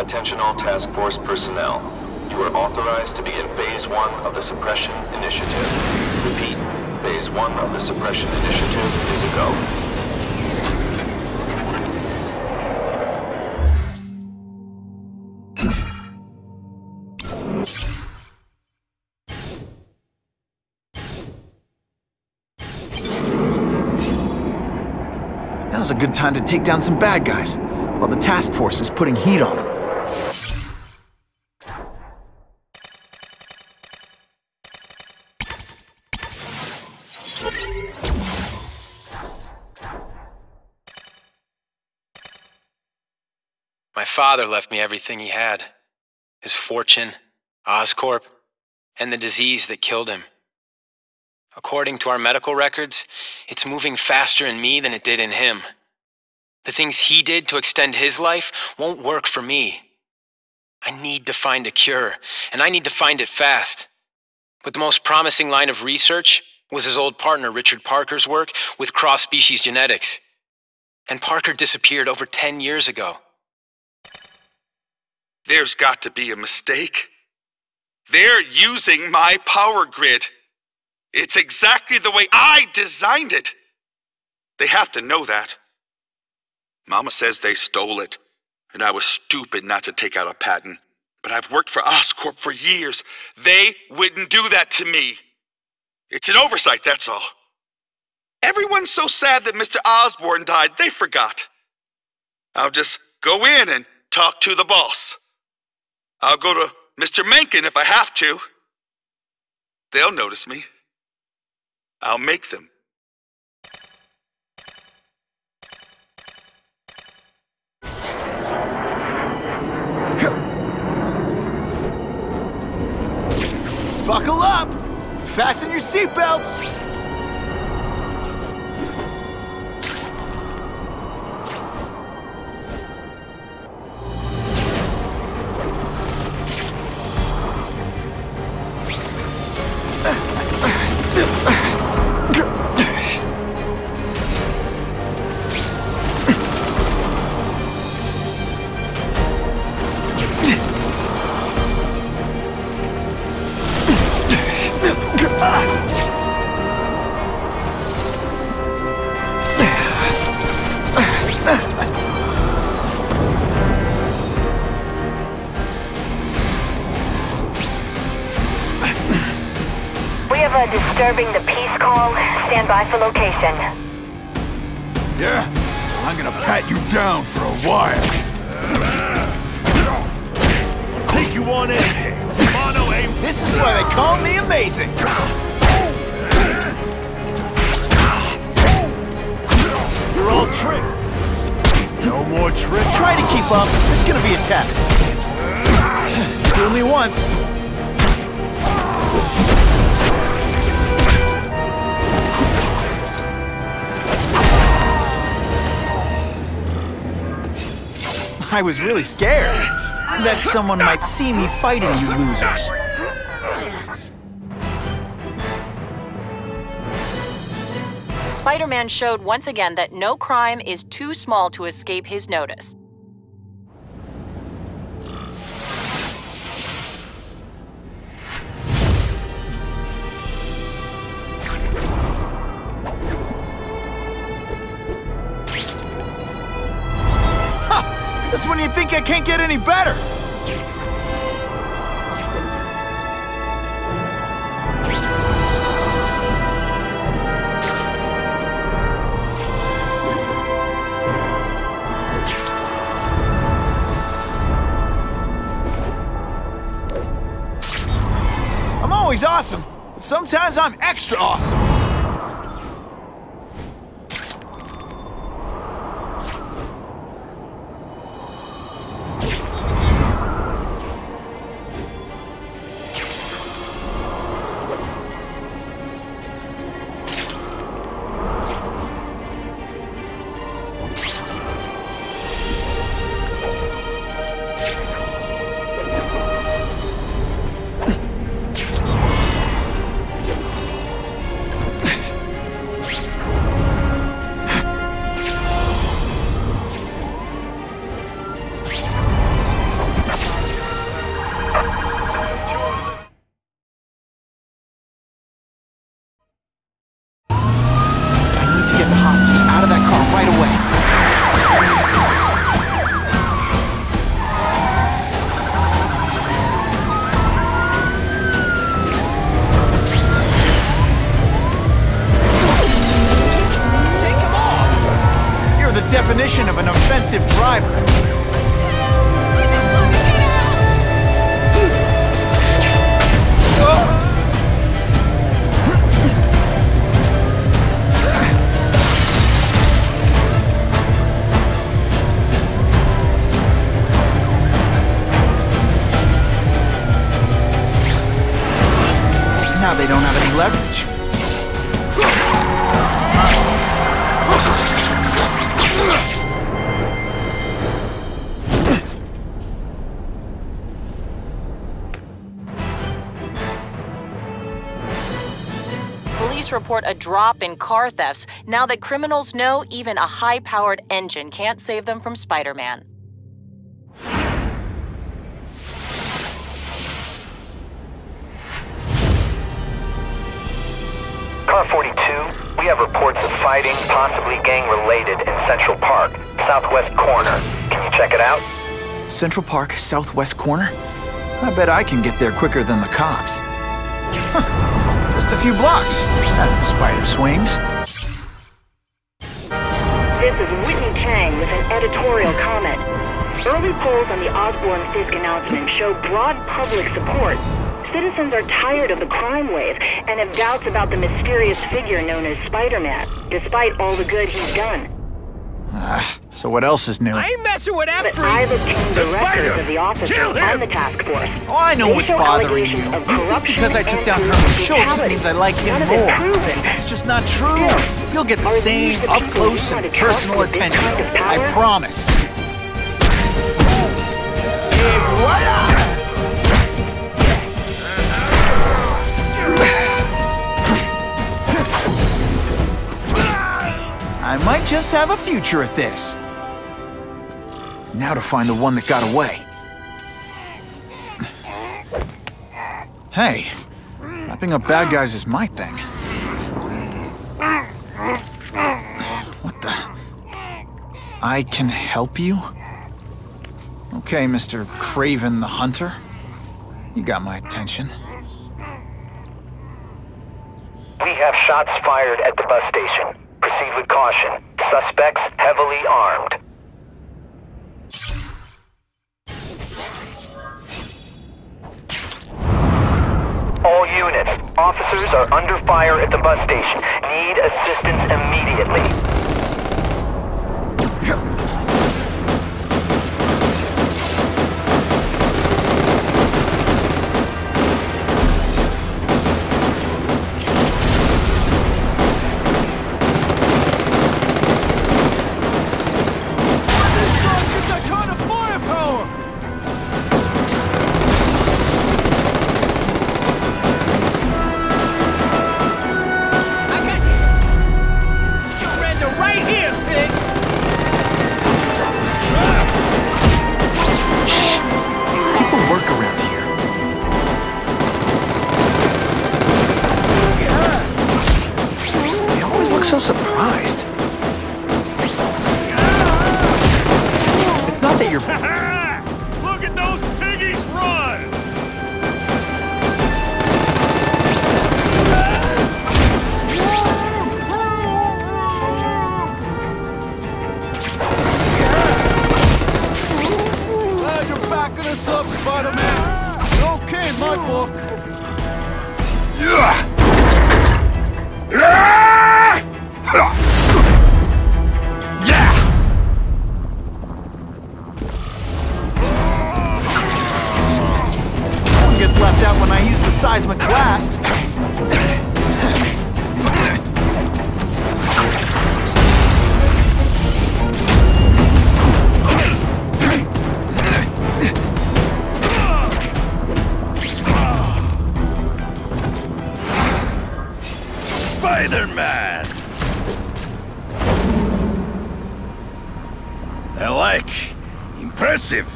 Attention all task force personnel. You are authorized to begin Phase 1 of the Suppression Initiative. Repeat, Phase 1 of the Suppression Initiative is a go. Now's a good time to take down some bad guys, while the task force is putting heat on them. My father left me everything he had. His fortune, Oscorp, and the disease that killed him. According to our medical records, it's moving faster in me than it did in him. The things he did to extend his life won't work for me. I need to find a cure, and I need to find it fast. But the most promising line of research was his old partner Richard Parker's work with cross-species genetics. And Parker disappeared over 10 years ago. There's got to be a mistake. They're using my power grid. It's exactly the way I designed it. They have to know that. Mama says they stole it, and I was stupid not to take out a patent. But I've worked for Oscorp for years. They wouldn't do that to me. It's an oversight, that's all. Everyone's so sad that Mr. Osborn died, they forgot. I'll just go in and talk to the boss. I'll go to Mr. Mencken if I have to. They'll notice me. I'll make them. Buckle up! Fasten your seatbelts! Disturbing the peace call. Stand by for location. Yeah? I'm gonna pat you down for a while. Take you on in. Mono aim. This is why they call me amazing. You're all tricks. No more tricks. Try to keep up. There's gonna be a test. Fool me once. I was really scared that someone might see me fighting you losers. Spider-Man showed once again that no crime is too small to escape his notice. That's when you think I can't get any better. I'm always awesome, but sometimes I'm extra awesome. of an offensive driver. Now they don't have any leverage. Police report a drop in car thefts now that criminals know even a high-powered engine can't save them from Spider-Man. Car 42, we have reports of fighting, possibly gang-related, in Central Park, southwest corner. Can you check it out? Central Park, southwest corner? I bet I can get there quicker than the cops. Huh. Just a few blocks, as the spider swings. This is Whitney Chang with an editorial comment. Early polls on the Osborne-Fisk announcement show broad public support. Citizens are tired of the crime wave and have doubts about the mysterious figure known as Spider-Man, despite all the good he's done. So what else is new? I ain't messing with that But freak! I've obtained the records of the officers on the task force. Oh, I know They what's show bothering you. allegations of You think corruption because I took and down police Herman Schultz brutality. means I like him None of it more. proven. That's just not true. You'll get the Are same these the people up-close you and want to trust personal with this attention. kind of I power? promise. I might just have a future at this. Now to find the one that got away. Hey, wrapping up bad guys is my thing. What the? I can help you? Okay, Mr. Craven the Hunter. You got my attention. We have shots fired at the bus station. Proceed with caution. Suspects heavily armed. All units, officers are under fire at the bus station. Need assistance immediately. So surprised. It's not that you're... Look at those piggies run! Glad you're backing us up, Spider-Man. Okay, my book. Yeah! One gets left out when I use the seismic blast. Spider-Man! I like. Impressive.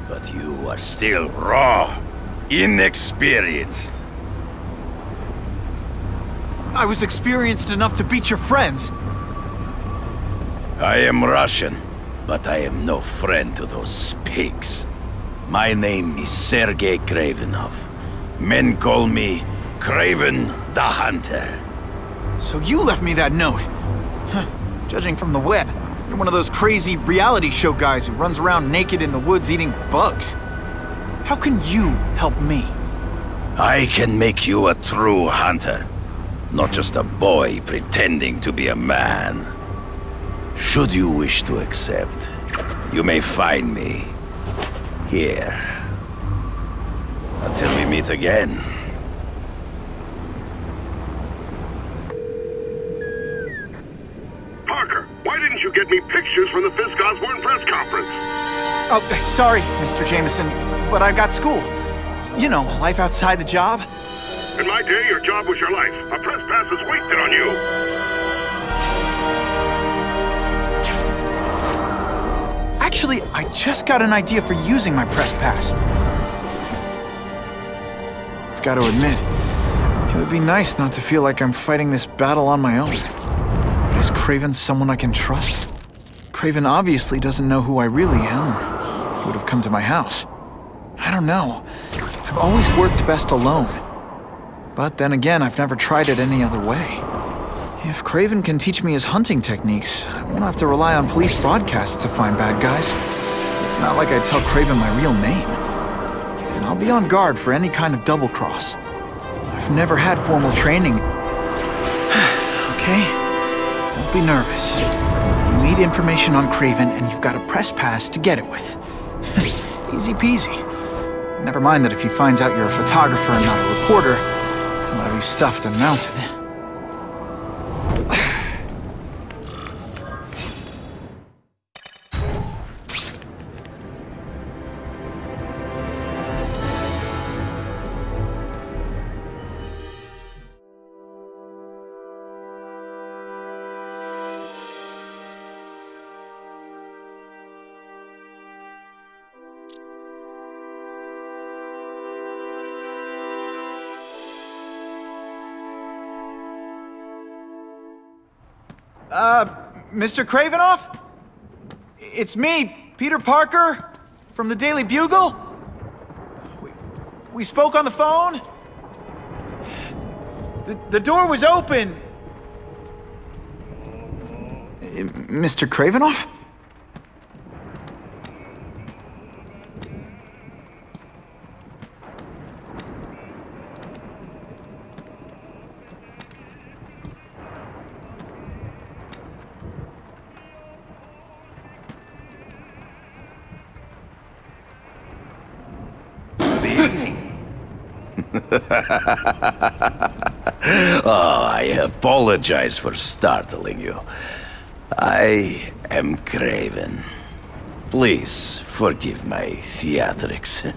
But you are still raw. Inexperienced. I was experienced enough to beat your friends. I am Russian, but I am no friend to those pigs. My name is Sergei Kravenov. Men call me Craven the Hunter. So you left me that note. Huh. Judging from the web, You're one of those crazy reality show guys who runs around naked in the woods eating bugs. How can you help me? I can make you a true hunter, not just a boy pretending to be a man. Should you wish to accept, you may find me here. Until we meet again. Parker, why didn't you get me pictures from the Fisk Osborne press conference? Oh, sorry, Mr. Jameson, but I've got school. You know, life outside the job. In my day, your job was your life. A press pass is wasted on you. Actually, I just got an idea for using my press pass. I've got to admit, it would be nice not to feel like I'm fighting this battle on my own. But is Kraven someone I can trust? Kraven obviously doesn't know who I really am, or he would have come to my house. I don't know. I've always worked best alone. But then again, I've never tried it any other way. If Kraven can teach me his hunting techniques, I won't have to rely on police broadcasts to find bad guys. It's not like I tell Kraven my real name. And I'll be on guard for any kind of double-cross. I've never had formal training. Okay? Don't be nervous. You need information on Kraven, and you've got a press pass to get it with. Easy peasy. Never mind that if he finds out you're a photographer and not a reporter, he'll have you stuffed and mounted. Mr. Kravinoff? It's me, Peter Parker, from the Daily Bugle. We spoke on the phone. The door was open. Mr. Kravinoff? Oh, I apologize for startling you. I am Kraven. Please forgive my theatrics.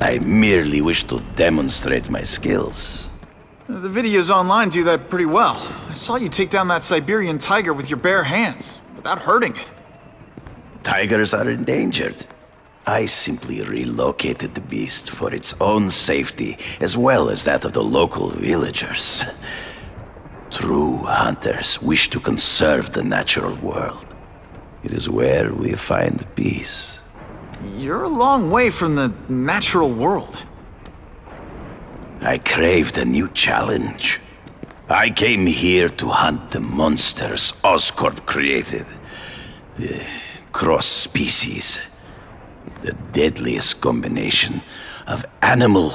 I merely wish to demonstrate my skills. The videos online do that pretty well. I saw you take down that Siberian tiger with your bare hands, without hurting it. Tigers are endangered. I simply relocated the beast for its own safety, as well as that of the local villagers. True hunters wish to conserve the natural world. It is where we find peace. You're a long way from the natural world. I craved a new challenge. I came here to hunt the monsters Oscorp created. The cross-species. The deadliest combination of animal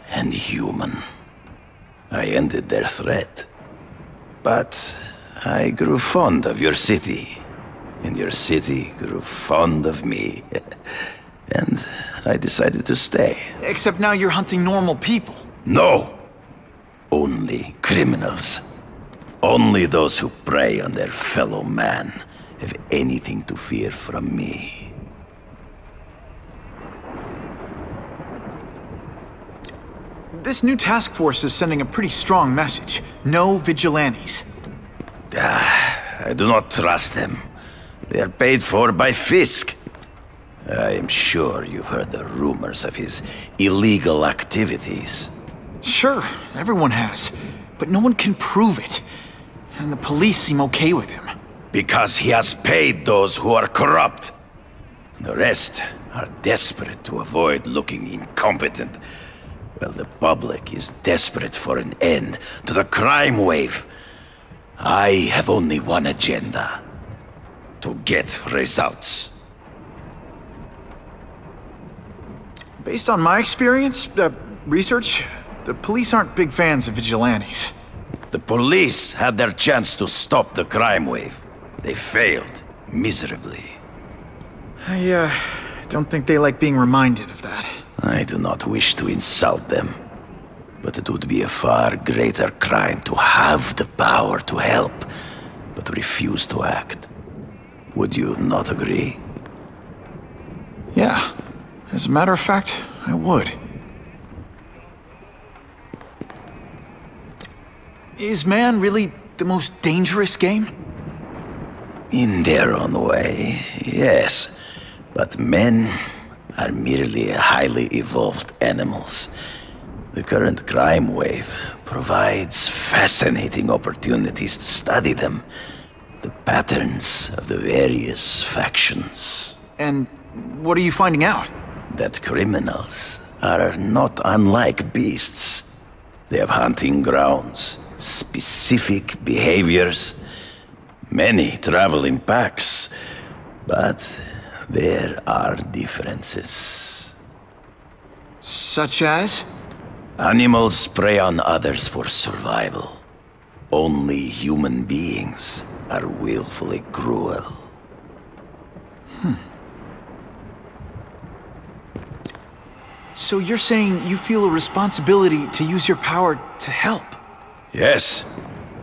and human. I ended their threat. But I grew fond of your city. And your city grew fond of me. And I decided to stay. Except now you're hunting normal people. No! Only criminals. Only those who prey on their fellow man have anything to fear from me. This new task force is sending a pretty strong message. No vigilantes. I do not trust them. They are paid for by Fisk. I am sure you've heard the rumors of his illegal activities. Sure, everyone has. But no one can prove it. And the police seem okay with him. Because he has paid those who are corrupt. The rest are desperate to avoid looking incompetent. Well, the public is desperate for an end to the crime wave. I have only one agenda. to get results. Based on my experience, research, the police aren't big fans of vigilantes. The police had their chance to stop the crime wave. They failed miserably. I don't think they like being reminded of that. I do not wish to insult them, but it would be a far greater crime to have the power to help, but refuse to act. Would you not agree? Yeah. As a matter of fact, I would. Is man really the most dangerous game? In their own way, yes. But men are merely highly evolved animals. The current crime wave provides fascinating opportunities to study them. The patterns of the various factions. And what are you finding out? That criminals are not unlike beasts. They have hunting grounds, specific behaviors. Many travel in packs, but there are differences. Such as? Animals prey on others for survival. Only human beings are willfully cruel. So you're saying you feel a responsibility to use your power to help? Yes.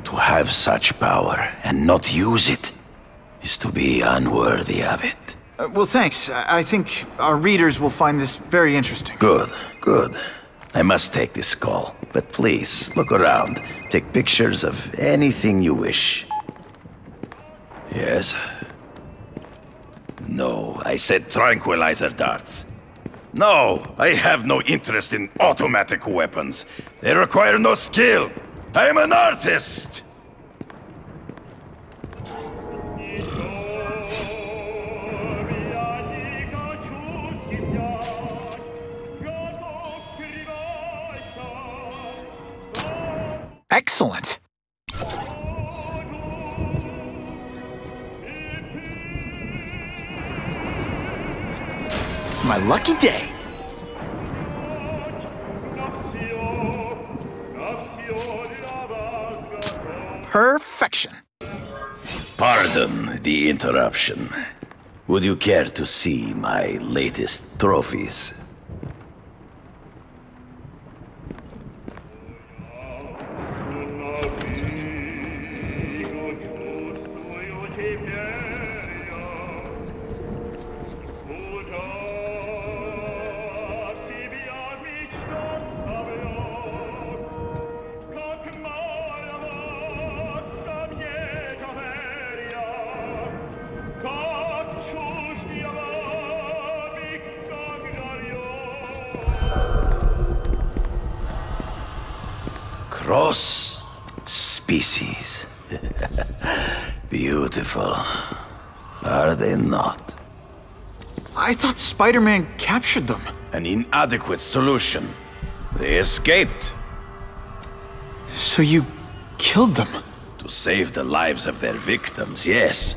To have such power and not use it is to be unworthy of it. Well, thanks. I think our readers will find this very interesting. Good, good. I must take this call, but please, look around. Take pictures of anything you wish. Yes? No, I said tranquilizer darts. No, I have no interest in automatic weapons. They require no skill. I am an artist! Excellent. It's my lucky day. Perfection. Pardon the interruption. Would you care to see my latest trophies? Cross species. Beautiful. Are they not? I thought Spider-Man captured them. An inadequate solution. They escaped. So you killed them? To save the lives of their victims, yes.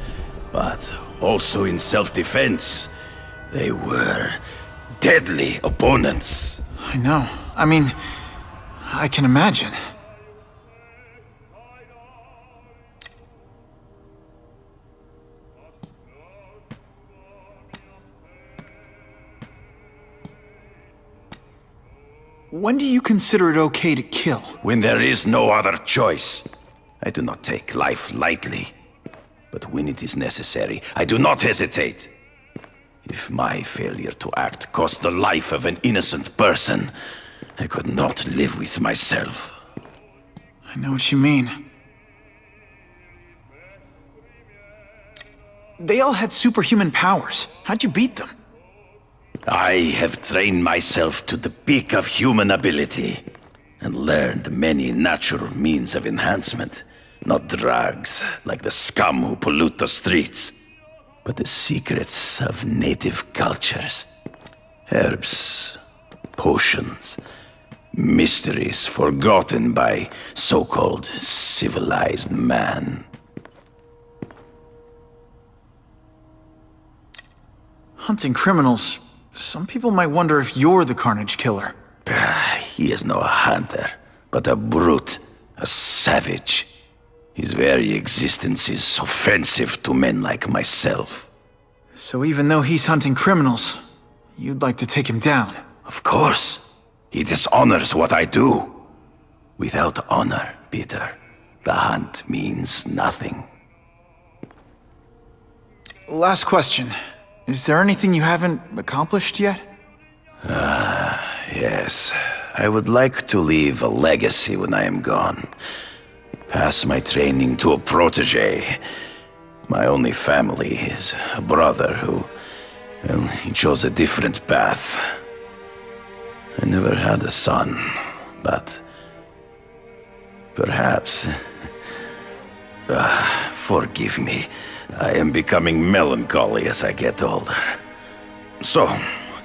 But also in self-defense. They were deadly opponents. I know. I mean, I can imagine. When do you consider it okay to kill? When there is no other choice. I do not take life lightly. But when it is necessary, I do not hesitate. If my failure to act cost the life of an innocent person, I could not live with myself. I know what you mean. They all had superhuman powers. How'd you beat them? I have trained myself to the peak of human ability, and learned many natural means of enhancement. Not drugs, like the scum who pollute the streets, but the secrets of native cultures. Herbs, potions, mysteries forgotten by so-called civilized man. Hunting criminals, some people might wonder if you're the Carnage Killer. He is no hunter, but a brute, a savage. His very existence is offensive to men like myself. So even though he's hunting criminals, you'd like to take him down? Of course. He dishonors what I do. Without honor, Peter, the hunt means nothing. Last question. Is there anything you haven't accomplished yet? Yes. I would like to leave a legacy when I am gone. Pass my training to a protege. My only family is a brother who, well, he chose a different path. I never had a son, but perhaps... forgive me. I am becoming melancholy as I get older. So,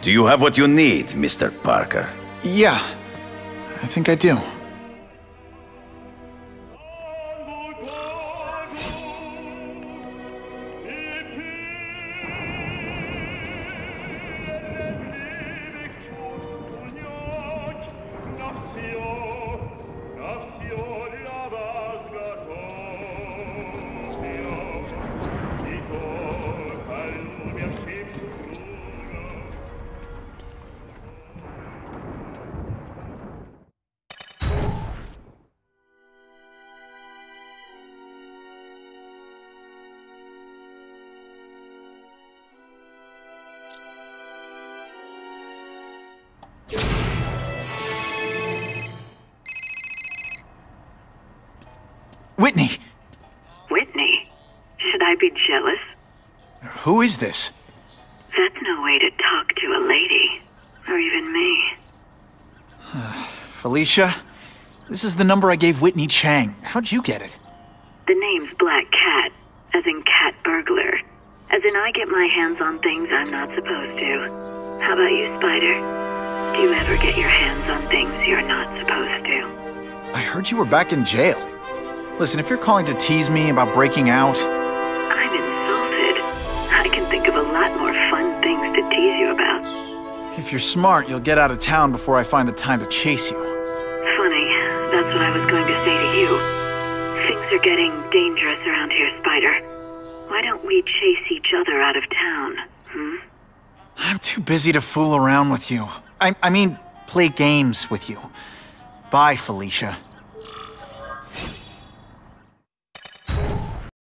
do you have what you need, Mr. Parker? Yeah, I think I do. Whitney! Whitney? Should I be jealous? Who is this? That's no way to talk to a lady. Or even me. Felicia? This is the number I gave Whitney Chang. How'd you get it? The name's Black Cat, as in cat burglar. As in I get my hands on things I'm not supposed to. How about you, Spider? Do you ever get your hands on things you're not supposed to? I heard you were back in jail. Listen, if you're calling to tease me about breaking out... I'm insulted. I can think of a lot more fun things to tease you about. If you're smart, you'll get out of town before I find the time to chase you. Funny, that's what I was going to say to you. Things are getting dangerous around here, Spider. Why don't we chase each other out of town, I'm too busy to fool around with you. I mean, play games with you. Bye, Felicia.